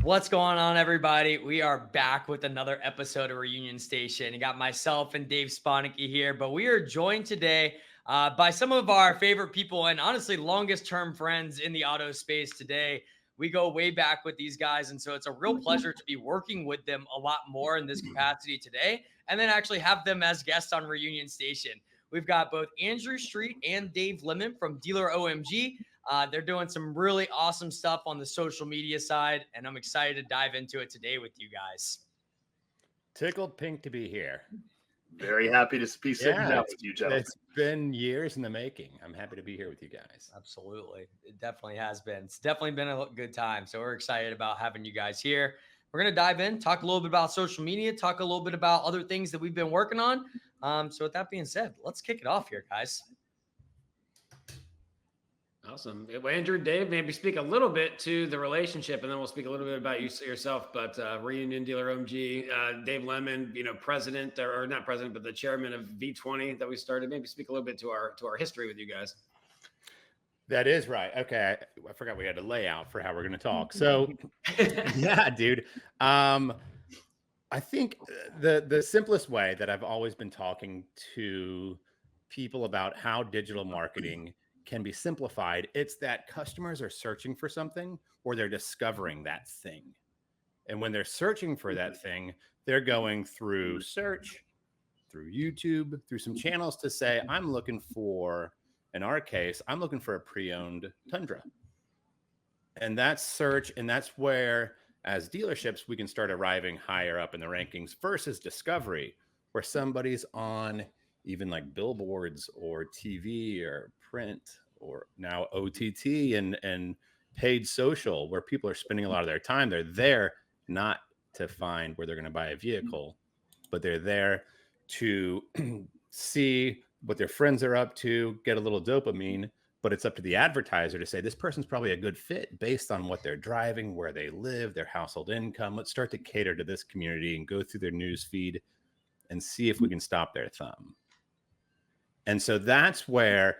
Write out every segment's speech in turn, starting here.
What's going on, everybody? We are back with another episode of Reunion Station. You got myself and Dave Sponicky here, but we are joined today by some of our favorite people and honestly longest term friends in the auto space today. We go way back with these guys, and so it's a real pleasure to be working with them a lot more in this capacity today, and then actually have them as guests on Reunion Station. We've got both Andrew Street and Dave Lemon from DealerOMG. They're doing some really awesome stuff on the social media side, and I'm excited to dive into it today with you guys. Tickled pink to be here. Very happy to be sitting down with you, gentlemen. It's been years in the making. I'm happy to be here with you guys. Absolutely. It definitely has been. It's definitely been a good time. So we're excited about having you guys here. We're going to dive in, talk a little bit about social media, talk a little bit about other things that we've been working on. So with that being said, let's kick it off here, guys. Awesome. Well, Andrew, Dave, maybe speak a little bit to the relationship, and then we'll speak a little bit about you yourself. But Reunion, DealerOMG, Dave Lemon, president or not president, but the chairman of V20 that we started. Maybe speak a little bit to our history with you guys. That is right. Okay, I forgot we had a layout for how we're going to talk. So, yeah, dude. I think the simplest way that I've always been talking to people about how digital marketing can be simplified, it's that customers are searching for something or they're discovering that thing. And when they're searching for that thing, they're going through search, through YouTube, through some channels to say, I'm looking for, in our case, I'm looking for a pre-owned Tundra. And that's search. And that's where, as dealerships, we can start arriving higher up in the rankings versus discovery, where somebody's on even like billboards or TV or print or now OTT and paid social, where people are spending a lot of their time. They're there not to find where they're going to buy a vehicle, but they're there to see what their friends are up to, get a little dopamine. But it's up to the advertiser to say, this person's probably a good fit based on what they're driving, where they live, their household income. Let's start to cater to this community and go through their news feed and see if we can stop their thumb. And so that's where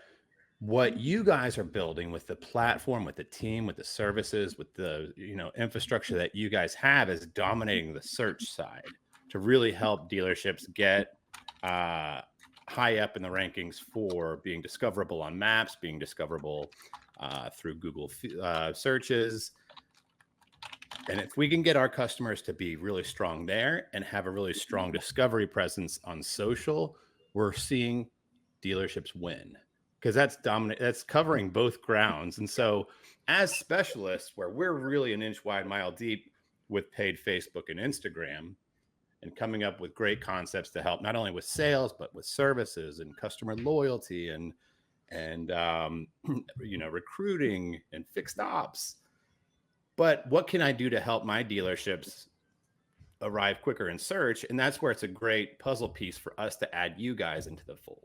what you guys are building with the platform, with the team, with the services, with the infrastructure that you guys have is dominating the search side to really help dealerships get high up in the rankings for being discoverable on maps, being discoverable through Google searches. And if we can get our customers to be really strong there and have a really strong discovery presence on social, we're seeing dealerships win, because that's dominant. That's covering both grounds. And so as specialists, where we're really an inch wide, mile deep with paid Facebook and Instagram, and coming up with great concepts to help not only with sales, but with services and customer loyalty and recruiting and fixed ops. But what can I do to help my dealerships arrive quicker in search? And that's where it's a great puzzle piece for us to add you guys into the fold.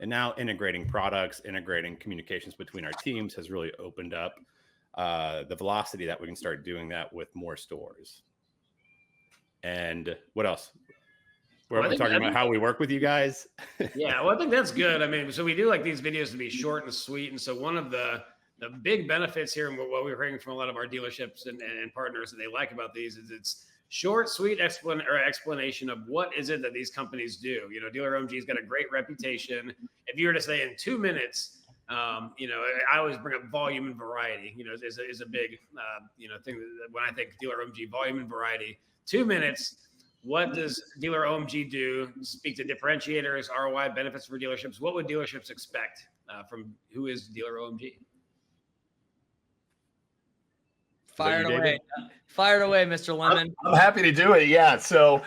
And now integrating products, integrating communications between our teams has really opened up the velocity that we can start doing that with more stores. And what else? We're talking about how we work with you guys. Yeah, well, I think that's good. I mean, so we do like these videos to be short and sweet. And so one of the big benefits here, and what we're hearing from a lot of our dealerships and partners that they like about these, is it's short, sweet explanation of what is it that these companies do. DealerOMG's got a great reputation. If you were to say in 2 minutes, I always bring up volume and variety. Is a big thing that when I think DealerOMG, volume and variety. 2 minutes. What does DealerOMG do? Speak to differentiators, ROI, benefits for dealerships. What would dealerships expect from who is DealerOMG? Fire it away, Mr. Lemon. I'm happy to do it. Yeah. So,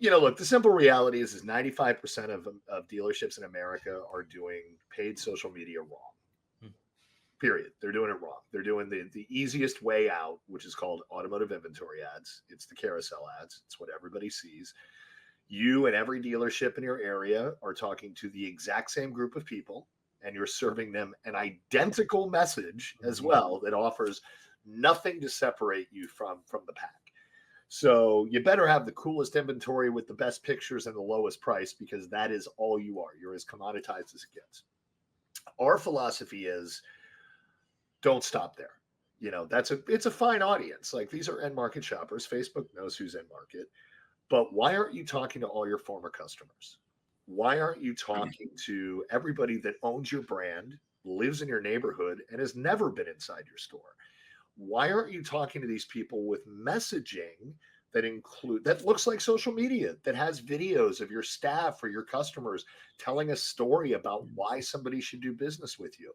look, the simple reality is 95% of dealerships in America are doing paid social media wrong. Period. They're doing it wrong. They're doing the easiest way out, which is called automotive inventory ads. It's the carousel ads. It's what everybody sees. You and every dealership in your area are talking to the exact same group of people, and you're serving them an identical message as well that offers nothing to separate you from the pack. So you better have the coolest inventory with the best pictures and the lowest price, because that is all you are. You're as commoditized as it gets. Our philosophy is, don't stop there. You know, it's a fine audience. Like, these are end market shoppers. Facebook knows who's end market. But why aren't you talking to all your former customers? Why aren't you talking to everybody that owns your brand, lives in your neighborhood, and has never been inside your store? Why aren't you talking to these people with messaging that looks like social media, that has videos of your staff or your customers telling a story about why somebody should do business with you?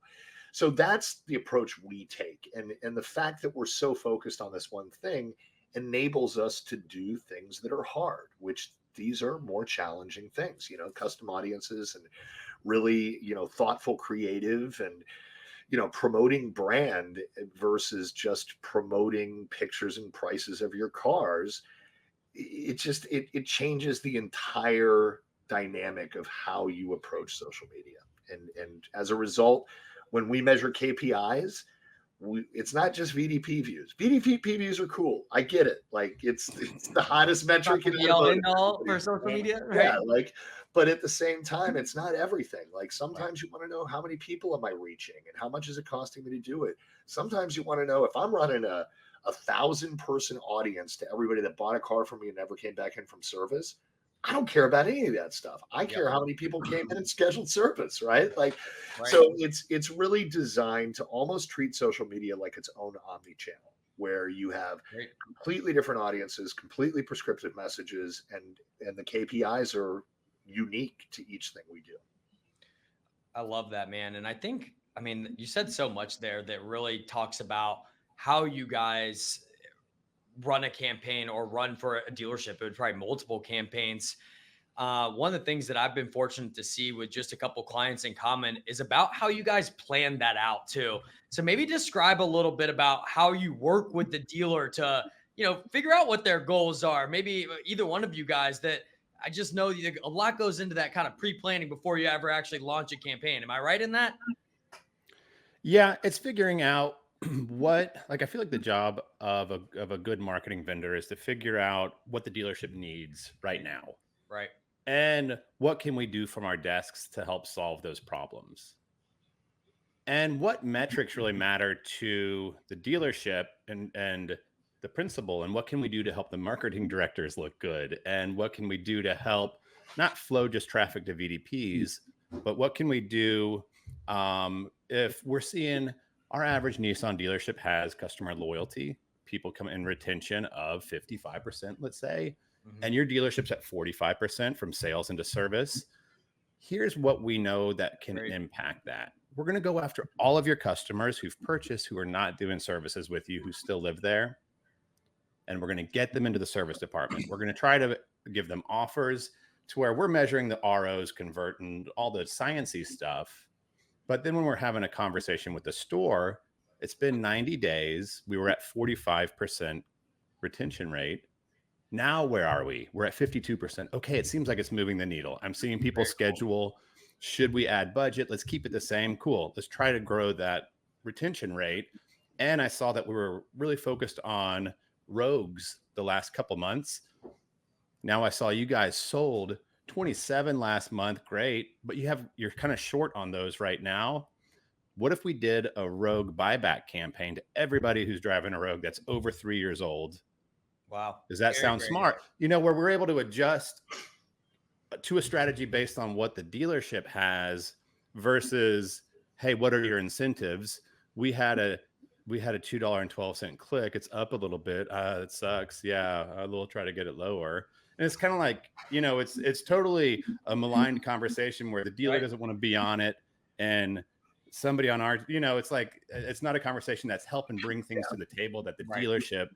So that's the approach we take. And the fact that we're so focused on this one thing enables us to do things that are hard, which these are more challenging things, you know, custom audiences and really, you know, thoughtful, creative, and, you know, promoting brand versus just promoting pictures and prices of your cars. It changes the entire dynamic of how you approach social media. And as a result, when we measure KPIs, it's not just VDP views. VDP views are cool. I get it. Like, it's the hottest metric in the all for social media, right? Yeah, like, but at the same time, it's not everything. Like, sometimes you want to know, how many people am I reaching and how much is it costing me to do it? Sometimes you want to know, if I'm running a 1,000-person audience to everybody that bought a car from me and never came back in from service, I don't care about any of that stuff. I care how many people came in and scheduled service, right? Like, so it's really designed to almost treat social media like its own omni-channel, where you have completely different audiences, completely prescriptive messages, and the KPIs are unique to each thing we do. I love that, man. And I mean, you said so much there that really talks about how you guys run a campaign or run for a dealership. It would probably multiple campaigns. One of the things that I've been fortunate to see with just a couple clients in common is about how you guys plan that out too. So maybe describe a little bit about how you work with the dealer to, you know, figure out what their goals are. Maybe either one of you guys. That I just know a lot goes into that kind of pre-planning before you ever actually launch a campaign. Am I right in that? Yeah, it's figuring out I feel like the job of a good marketing vendor is to figure out what the dealership needs right now. Right. And what can we do from our desks to help solve those problems? And what metrics really matter to the dealership and the principal, and what can we do to help the marketing directors look good? And what can we do to help not flow just traffic to VDPs, but what can we do if we're seeing our average Nissan dealership has customer loyalty, people come in retention of 55%, let's say, and your dealership's at 45% from sales into service. Here's what we know that can impact that. We're going to go after all of your customers who've purchased, who are not doing services with you, who still live there. And we're going to get them into the service department. We're going to try to give them offers to where we're measuring the ROs, convert, and all the sciencey stuff. But then when we're having a conversation with the store, it's been 90 days. We were at 45% retention rate. Now, where are we? We're at 52%. Okay, it seems like it's moving the needle. I'm seeing people schedule. Should we add budget? Let's keep it the same. Cool. Let's try to grow that retention rate. And I saw that we were really focused on rogues the last couple months. Now I saw you guys sold 27 last month. Great. But you're kind of short on those right now. What if we did a rogue buyback campaign to everybody who's driving a rogue that's over 3 years old? Wow. Does that sound smart? You know, where we're able to adjust to a strategy based on what the dealership has versus, hey, what are your incentives? We had a $2.12 click. It's up a little bit. It sucks. Yeah, we'll try to get it lower. And it's kind of like, you know, it's totally a maligned conversation where the dealer doesn't want to be on it, and somebody on our, you know, it's like, it's not a conversation that's helping bring things to the table that the dealership.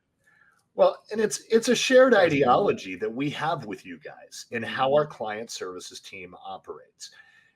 Well, and it's a shared ideology that we have with you guys in how our client services team operates.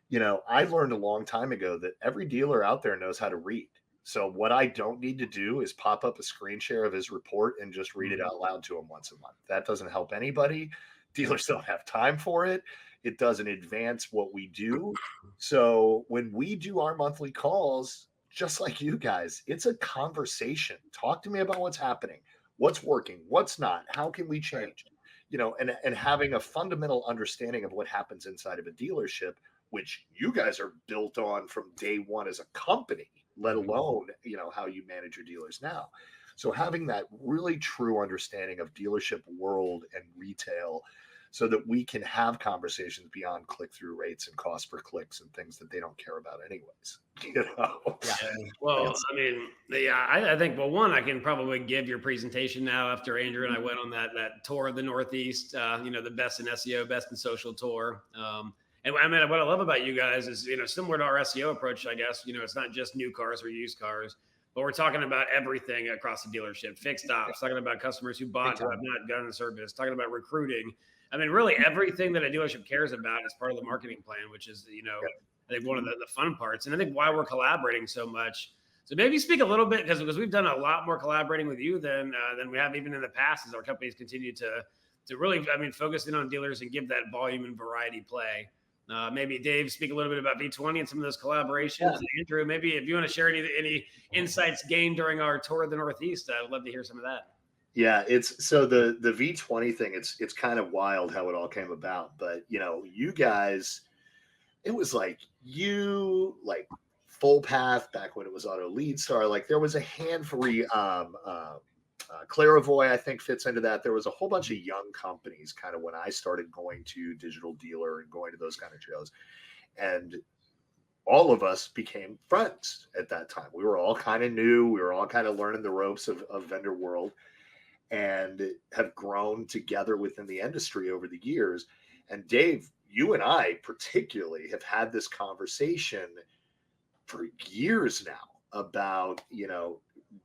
You know, I learned a long time ago that every dealer out there knows how to read. So what I don't need to do is pop up a screen share of his report and just read it out loud to him once a month. That doesn't help anybody. Dealers don't have time for it. It doesn't advance what we do. So when we do our monthly calls, just like you guys, it's a conversation. Talk to me about what's happening, what's working, what's not, how can we change? You know, and having a fundamental understanding of what happens inside of a dealership, which you guys are built on from day one as a company, let alone, how you manage your dealers now. So having that really true understanding of dealership world and retail so that we can have conversations beyond click-through rates and cost per clicks and things that they don't care about anyways. Yeah. Well, I mean, I think, well, one, I can probably give your presentation now after Andrew and I went on that tour of the Northeast, the best in SEO, best in social tour. And I mean, what I love about you guys is, similar to our SEO approach, I guess, it's not just new cars or used cars, but we're talking about everything across the dealership, fixed ops, talking about customers who bought, who have not gotten the service, talking about recruiting. I mean, really everything that a dealership cares about is part of the marketing plan, which is, I think one of the fun parts. And I think why we're collaborating so much. So maybe speak a little bit, because we've done a lot more collaborating with you than we have even in the past, as our companies continue to really, focus in on dealers and give that volume and variety play. Maybe Dave, speak a little bit about V20 and some of those collaborations. Yeah. Andrew, maybe if you want to share any insights gained during our tour of the Northeast, I'd love to hear some of that. Yeah, it's so the V20 thing, it's kind of wild how it all came about. But you guys, it was like Full Path back when it was Auto Lead Star. Like there was a handful, Clarivoy, I think, fits into that. There was a whole bunch of young companies kind of when I started going to Digital Dealer and going to those kind of shows. And all of us became friends at that time. We were all kind of new. We were all kind of learning the ropes of vendor world and have grown together within the industry over the years. And Dave, you and I particularly have had this conversation for years now about,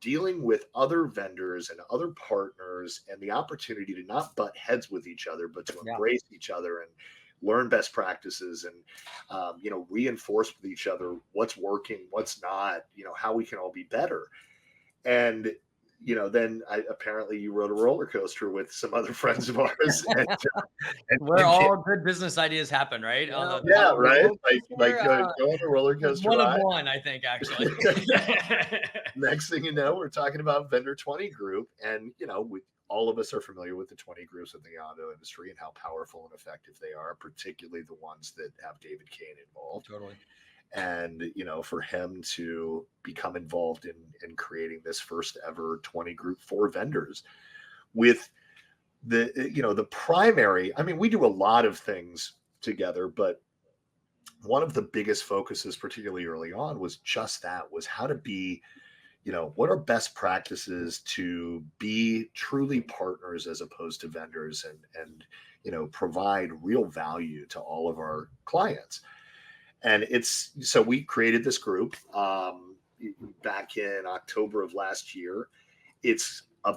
dealing with other vendors and other partners and the opportunity to not butt heads with each other, but to embrace each other and learn best practices and, reinforce with each other what's working, what's not, how we can all be better. And, then apparently you rode a roller coaster with some other friends of ours. and where all good business ideas happen, right? Right. Like go on a roller coaster one ride. of one, I think, actually. Next thing you know, we're talking about Vendor 20 Group. And, all of us are familiar with the 20 groups of the auto industry and how powerful and effective they are, particularly the ones that have David Kane involved. Totally. And, for him to become involved in creating this first ever 20 group for vendors with the primary, we do a lot of things together, but one of the biggest focuses, particularly early on, was just that, was how to be, what are best practices to be truly partners as opposed to vendors and provide real value to all of our clients. And so we created this group back in October of last year. It's a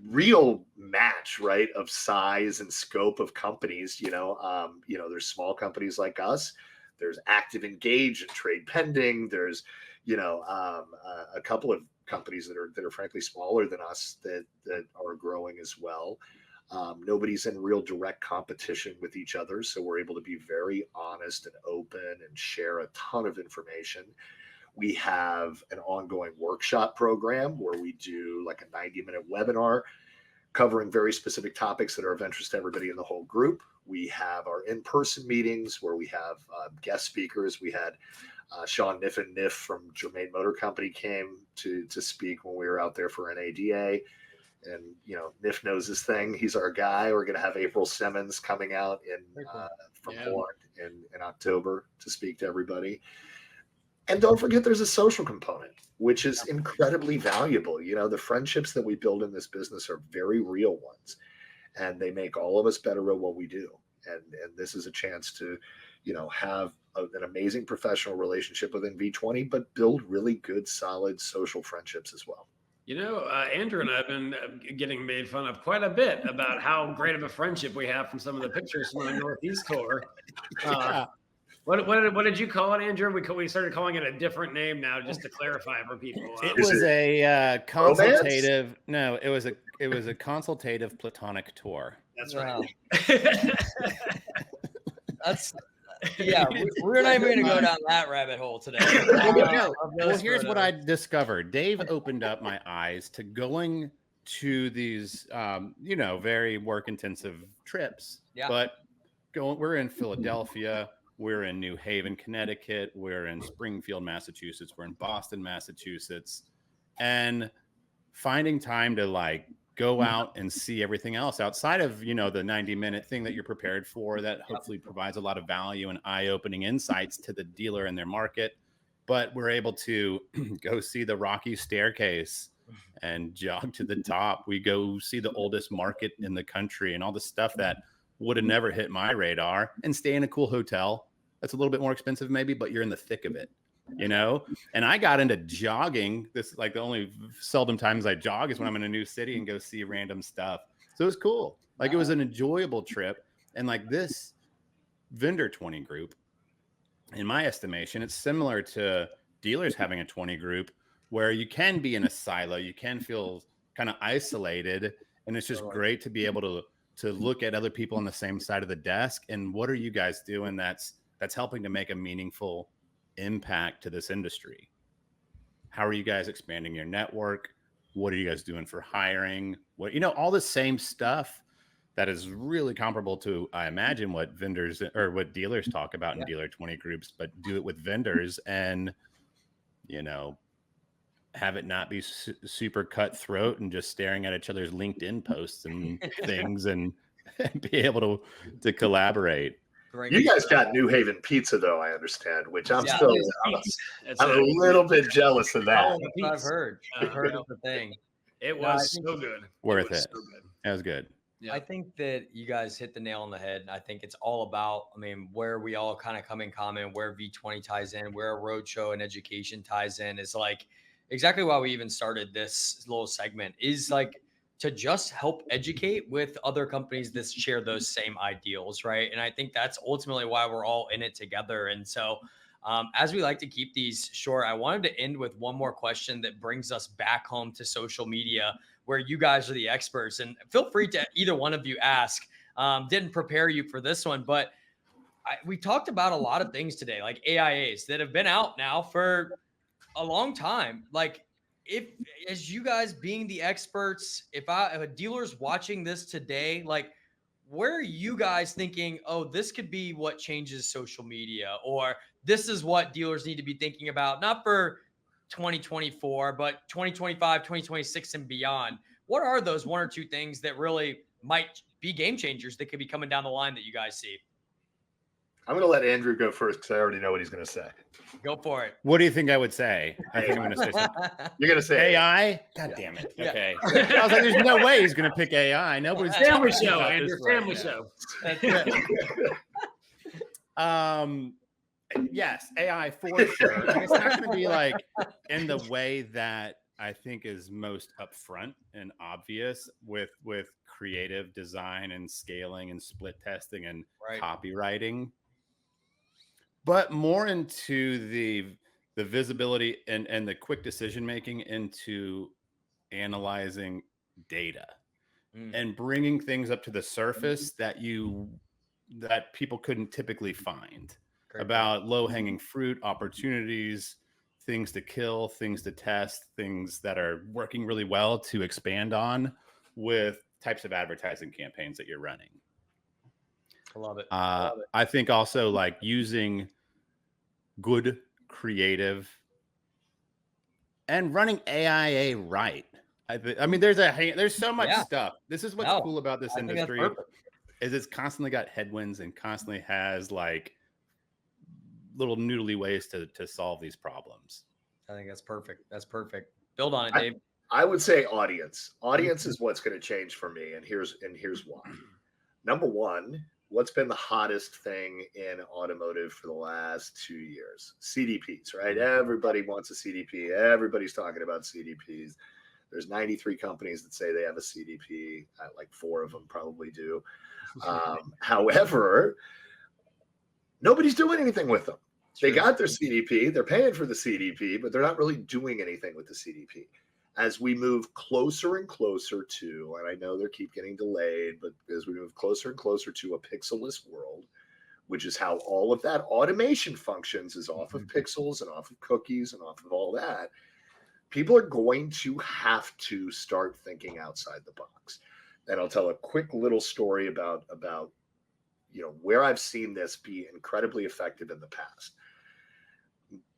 real match, right, of size and scope of companies. There's small companies like us. There's Active Engage and Trade Pending. There's, a couple of companies that are frankly smaller than us that are growing as well. Nobody's in real direct competition with each other. So we're able to be very honest and open and share a ton of information. We have an ongoing workshop program where we do like a 90-minute webinar covering very specific topics that are of interest to everybody in the whole group. We have our in-person meetings where we have guest speakers. We had Sean Niff from Germain Motor Company came to speak when we were out there for NADA. And, Niff knows his thing. He's our guy. We're going to have April Simmons coming out from Poland in October to speak to everybody. And don't forget, there's a social component, which is incredibly valuable. The friendships that we build in this business are very real ones, and they make all of us better at what we do. And this is a chance to, have an amazing professional relationship within V20, but build really good, solid social friendships as well. Andrew and I have been getting made fun of quite a bit about how great of a friendship we have from some of the pictures from the Northeast tour. What did you call it, Andrew? We started calling it a different name now, just to clarify for people. It was a consultative. No, it was a consultative platonic tour. That's right. We're not even going to go down that rabbit hole today. Well, here's what I discovered. Dave opened up my eyes to going to these, very work intensive trips. Yeah. But we're in Philadelphia, We're in New Haven, Connecticut. We're in Springfield, Massachusetts. We're in Boston, Massachusetts. And finding time to like go out and see everything else outside of, the 90-minute thing that you're prepared for, that hopefully provides a lot of value and eye-opening insights to the dealer and their market. But we're able to go see the Rocky Staircase and jog to the top. We go see the oldest market in the country and all the stuff that would have never hit my radar, and stay in a cool hotel. That's a little bit more expensive maybe, but you're in the thick of it, And I got into jogging. This is like the only seldom times I jog is when I'm in a new city and go see random stuff. So it was cool. Like it was an enjoyable trip. And like this vendor 20 group, in my estimation, it's similar to dealers having a 20 group where you can be in a silo. You can feel kind of isolated. And it's just great to be able to look at other people on the same side of the desk. And what are you guys doing that's helping to make a meaningful impact to this industry? How are you guys expanding your network? What are you guys doing for hiring? All the same stuff that is really comparable to, I imagine, what vendors or what dealers talk about in dealer 20 groups, but do it with vendors and, have it not be super cutthroat and just staring at each other's LinkedIn posts and things and be able to collaborate. You guys got New Haven pizza, though, I understand, which I'm a little bit jealous of that. I've heard of the thing. It was so good. Worth it. That was good. Yeah. I think that you guys hit the nail on the head. I think it's all about, where we all kind of come in common, where V20 ties in, where a roadshow and education ties in is like exactly why we even started this little segment is like to just help educate with other companies that share those same ideals, right? And I think that's ultimately why we're all in it together. And so as we like to keep these short, I wanted to end with one more question that brings us back home to social media, where you guys are the experts. And feel free to either one of you ask. Didn't prepare you for this one, but we talked about a lot of things today, like AIAs that have been out now for a long time. Like, if as you guys being the experts, if a dealer's watching this today, like, where are you guys thinking, oh, this could be what changes social media, or this is what dealers need to be thinking about, not for 2024, but 2025, 2026 and beyond? What are those one or two things that really might be game changers that could be coming down the line that you guys see? I'm going to let Andrew go first because I already know what he's going to say. Go for it. What do you think I would say? I think I'm going to say something. You're going to say AI? God damn it. Okay. I was like, there's no way he's going to pick AI. Nobody's family show, Andrew. Family show. Yes, AI for sure. And it's not going to be like in the way that I think is most upfront and obvious with creative design and scaling and split testing and copywriting, but more into the visibility and the quick decision making into analyzing data and bringing things up to the surface that people couldn't typically find. About low-hanging fruit, opportunities, things to kill, things to test, things that are working really well to expand on with types of advertising campaigns that you're running. I love it. I think also like using good creative and running AIA right. There's so much stuff. This is what's cool about this industry is it's constantly got headwinds and constantly has like little noodly ways to solve these problems. I think that's perfect. Build on it, Dave. I would say audience is what's going to change for me. And here's why. Number one, what's been the hottest thing in automotive for the last 2 years? CDPs, right? Everybody wants a CDP. Everybody's talking about CDPs. There's 93 companies that say they have a CDP. Like 4 of them probably do. However, nobody's doing anything with them. They got their CDP, they're paying for the CDP, but they're not really doing anything with the CDP. As we move closer and closer to, and I know they keep getting delayed, but as we move closer and closer to a pixelless world, which is how all of that automation functions, is off of pixels and off of cookies and off of all that, people are going to have to start thinking outside the box. And I'll tell a quick little story about where I've seen this be incredibly effective in the past.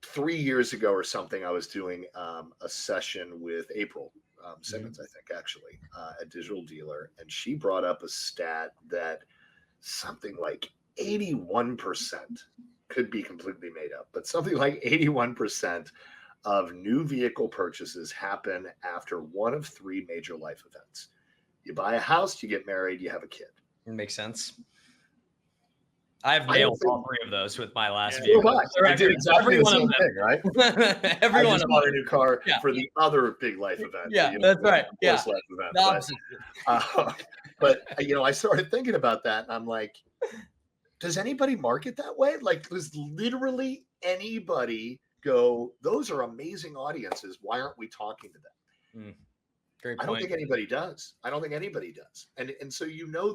3 years ago or something, I was doing a session with April Simmons, I think, actually, at Digital Dealer. And she brought up a stat that something like 81%, could be completely made up, but something like 81% of new vehicle purchases happen after one of 3 major life events. You buy a house, you get married, you have a kid. It makes sense. I've nailed all 3 of those with my last vehicle. Well, I did exactly the same thing, right? Everyone I just bought a new car for the other big life event. Yeah, that's right. Yeah, life event. But I started thinking about that, and I'm like, does anybody market that way? Like, does literally anybody go, those are amazing audiences, why aren't we talking to them? Great point. I don't think anybody does. And so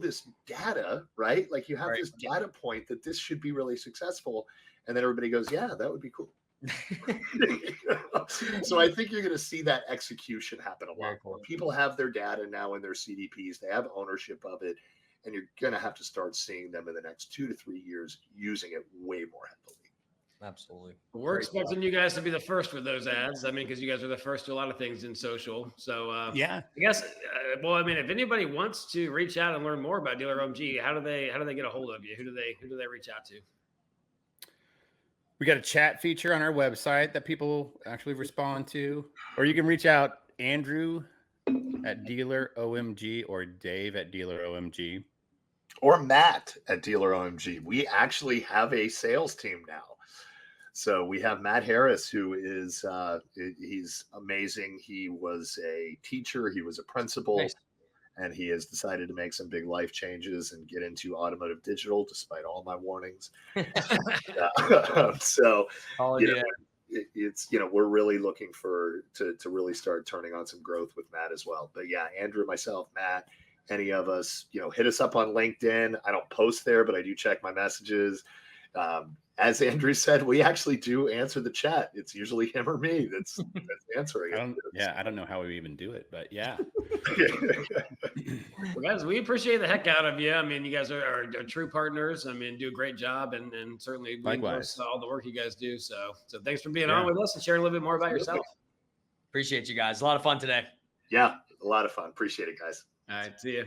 this data, right? Like, you have this data point that this should be really successful. And then everybody goes, yeah, that would be cool. So I think you're going to see that execution happen a lot more. People have their data now in their CDPs. They have ownership of it. And you're going to have to start seeing them in the next 2 to 3 years using it way more heavily. Absolutely. We're expecting you guys to be the first with those ads. I mean, because you guys are the first to a lot of things in social. So yeah, I guess. If anybody wants to reach out and learn more about DealerOMG, how do they get a hold of you? Who do they reach out to? We got a chat feature on our website that people actually respond to, or you can reach out Andrew at DealerOMG or Dave at DealerOMG. Or Matt at DealerOMG. We actually have a sales team now. So we have Matt Harris, who is he's amazing. He was a teacher, he was a principal, nice. And he has decided to make some big life changes and get into automotive digital, despite all my warnings. So it's we're really looking to really start turning on some growth with Matt as well. But yeah, Andrew, myself, Matt, any of us, hit us up on LinkedIn. I don't post there, but I do check my messages. As Andrew said, we actually do answer the chat. It's usually him or me that's answering it. I don't know how we even do it, but yeah. Well, guys, we appreciate the heck out of you. I mean, you guys are true partners. I mean, do a great job, and certainly likewise all the work you guys do. So thanks for being on with us and sharing a little bit more about yourself. Appreciate you guys. A lot of fun today. Yeah, a lot of fun. Appreciate it, guys. All right, see you.